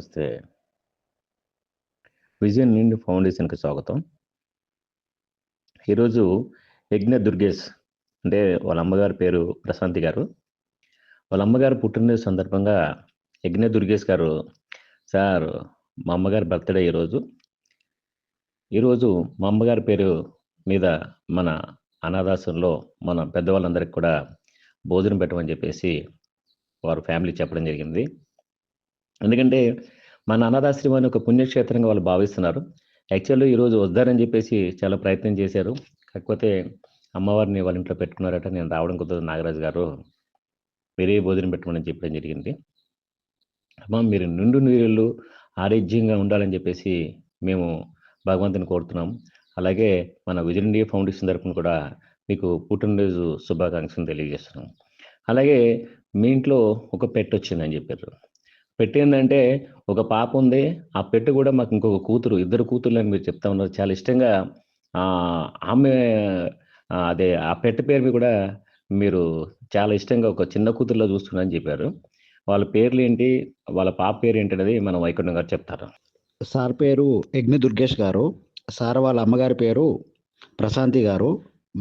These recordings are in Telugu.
నమస్తే. విజన్ నిండు ఫౌండేషన్‌కి స్వాగతం. ఈరోజు యజ్ఞ దుర్గేష్ అంటే వాళ్ళ అమ్మగారి పేరు ప్రశాంతి గారు. వాళ్ళ అమ్మగారు పుట్టినరోజు సందర్భంగా యజ్ఞ దుర్గేష్ గారు, సార్ మా అమ్మగారి బర్త్‌డే ఈరోజు. ఈరోజు మా అమ్మగారి పేరు మీద మన అనాథాశ్రమంలో మన పెద్దవాళ్ళందరికి కూడా భోజనం పెట్టమని చెప్పేసి వారి ఫ్యామిలీ చెప్పడం జరిగింది. ఎందుకంటే మన అనాథాశ్రమాన్ని ఒక పుణ్యక్షేత్రంగా వాళ్ళు భావిస్తున్నారు. యాక్చువల్లీ ఈరోజు వద్దారని చెప్పేసి చాలా ప్రయత్నం చేశారు. కాకపోతే అమ్మవారిని వాళ్ళ ఇంట్లో పెట్టుకున్నారట. నేను రావడం కుదరదు, నాగరాజు గారు వేరే భోజనం పెట్టమని చెప్పడం జరిగింది. అమ్మ మీరు నిండు నూరేళ్ళు ఆరోగ్యంగా ఉండాలని చెప్పేసి మేము భగవంతుని కోరుతున్నాం. అలాగే మన విజన్ ఇండియా ఫౌండేషన్ తరపున కూడా మీకు పుట్టినరోజు శుభాకాంక్షలు తెలియజేస్తున్నాం. అలాగే మీ ఇంట్లో ఒక పెట్ వచ్చిందని చెప్పారు. పెట్ ఏంటంటే ఒక పాప ఉంది. ఆ పెట్ కూడా మాకు ఇంకొక కూతురు, ఇద్దరు కూతుర్లు అని మీరు చెప్తా ఉన్నారు. చాలా ఇష్టంగా ఆమె అదే ఆ పెట్ పేరు కూడా మీరు చాలా ఇష్టంగా ఒక చిన్న కూతురులో చూస్తున్నారని చెప్పారు. వాళ్ళ పేర్లు ఏంటి, వాళ్ళ పాప పేరు ఏంటి అనేది మన వైకుంఠం గారు చెప్తారు. సార్ పేరు యజ్ఞ దుర్గేష్ గారు. సార్ వాళ్ళ అమ్మగారి పేరు ప్రశాంతి గారు.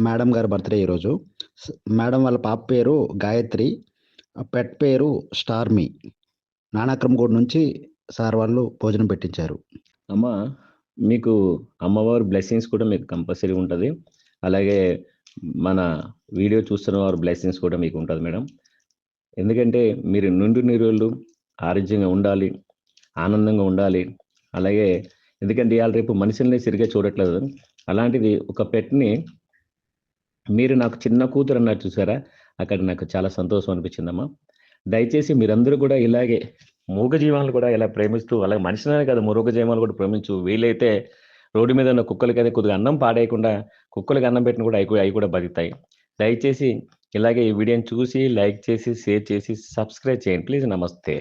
మేడం గారి బర్త్డే ఈరోజు. మేడం వాళ్ళ పాప పేరు గాయత్రి. పెట్ పేరు స్టార్మీ. నానాక్రమగూడ నుంచి సార్ వాళ్ళు భోజనం పెట్టించారు. అమ్మ మీకు అమ్మవారి బ్లెస్సింగ్స్ కూడా మీకు కంపల్సరీ ఉంటుంది. అలాగే మన వీడియో చూస్తున్న వారి బ్లెస్సింగ్స్ కూడా మీకు ఉంటుంది మేడం. ఎందుకంటే మీరు నిండు నూరేళ్ళు ఆరోగ్యంగా ఉండాలి, ఆనందంగా ఉండాలి. అలాగే ఎందుకంటే ఇవాళ రేపు మనుషుల్ని సరిగ్గా చూడట్లేదు. అలాంటిది ఒక పెట్ని మీరు నాకు చిన్న కూతురు అన్నారు చూసారా, అక్కడ నాకు చాలా సంతోషం అనిపించిందమ్మా. దయచేసి మీరందరూ కూడా ఇలాగే మూగజీవాలను కూడా ఇలా ప్రేమిస్తూ, అలాగే మనుషులనే కదా మూగజీవాలను కూడా ప్రేమించు. వీలైతే రోడ్డు మీద ఉన్న కుక్కలకైతే కొద్దిగా అన్నం పాడేయకుండా కుక్కలకి అన్నం పెట్టిన కూడా అవి కూడా బతుకుతాయి. దయచేసి ఇలాగే ఈ వీడియోని చూసి లైక్ చేసి షేర్ చేసి సబ్స్క్రైబ్ చేయండి ప్లీజ్. నమస్తే.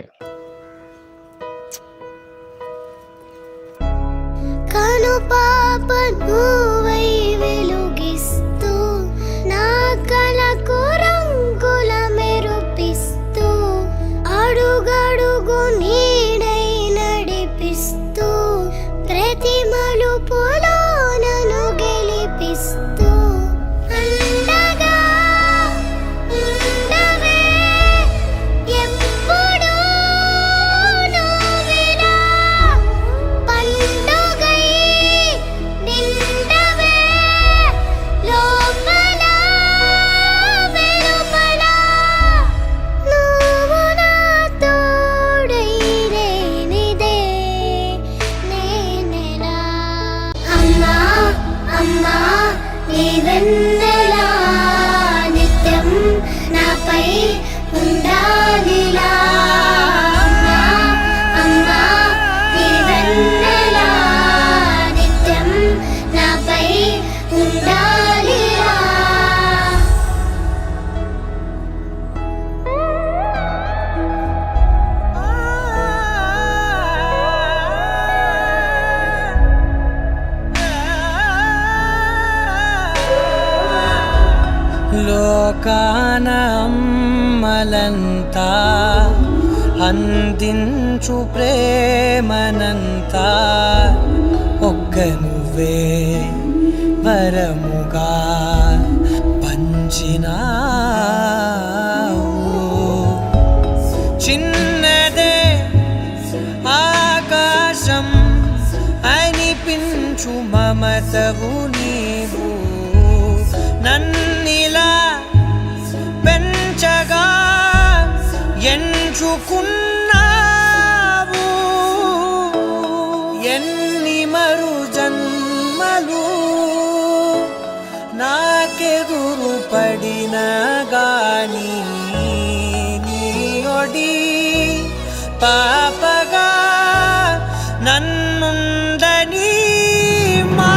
నిత్యం నాపై ఉండాలిలా. అమ్మా నీ వెన్నెలా నిత్యం నాపై ఉండాలిలా. లోకాన అమ్మలంతా అందించు ప్రేమనంతా ఒక్క నువ్వే వరముగా పంచినావు. చిన్నదే ఆకాశం అనిపించు మమతవు నీవు. నన్నిలా పెంచగా ఎంచుకున్నావు. ఎన్ని మరు జన్మలు నాకెదురు పడిన గాని నీ ఒడి పాపగా నన్నుందని మా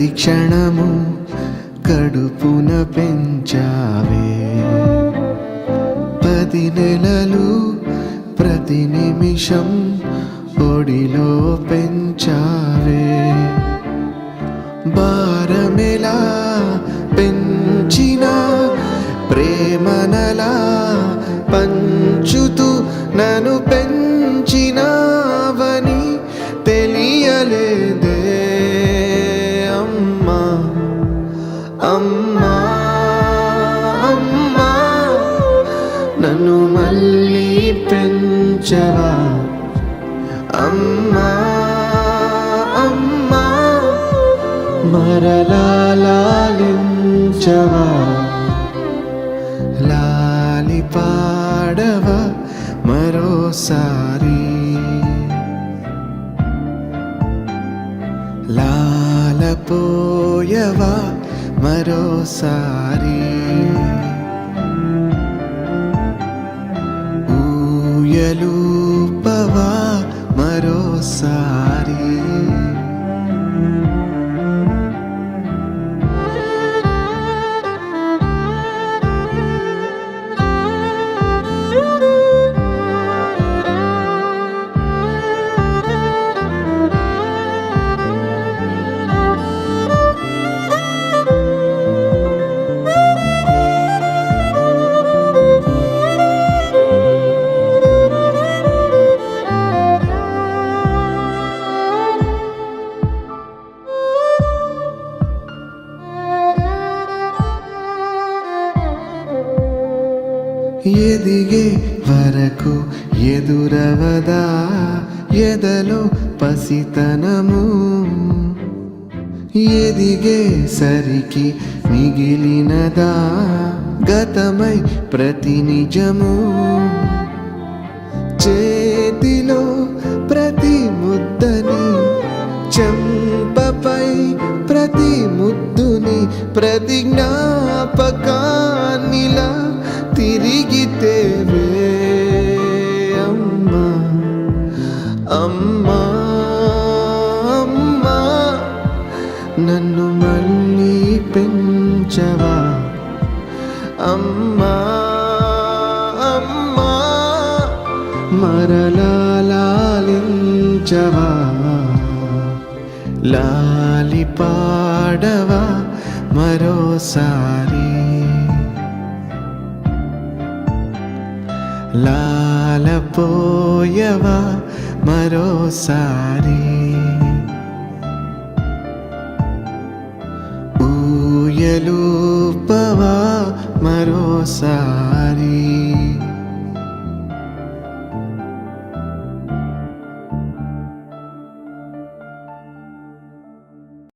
ప్రతి క్షణము కడుపున పెంచావే 10 నెలలు ప్రతి నిమిషం ఒడిలో పెంచావే భారమెలా పెంచిన ప్రేమనలా పంచుతూ నన్ను పెంచినావని తెలియలేదే అమ్మా అమ్మా అమ్మా నన్ను మళ్ళీ పెంచవా అమ్మా అమ్మా మరలా లాలించవా లాలి పాడవా మరోసారి లాలపోయవా మరోసారి ఊయలూపవా మరోసారి ఎదిగే వరకు ఎదురవదా ఎదలో పసితనము ఎదిగే సరికి మిగిలినదా గతమై ప్రతి నిజము చేతిలో ప్రతి ముద్దని చెంపపై ప్రతి ముద్దుని ప్రతి జ్ఞాపకాన్నిలా తిరిగితేవే అమ్మా అమ్మా అమ్మా నన్ను మళ్ళీ పెంచవా అమ్మా అమ్మా మరలా లాలించవా లాలి పాడవా మరోసారి లాలపోయవా మరోసారి ఊయలూపవా మరోసారి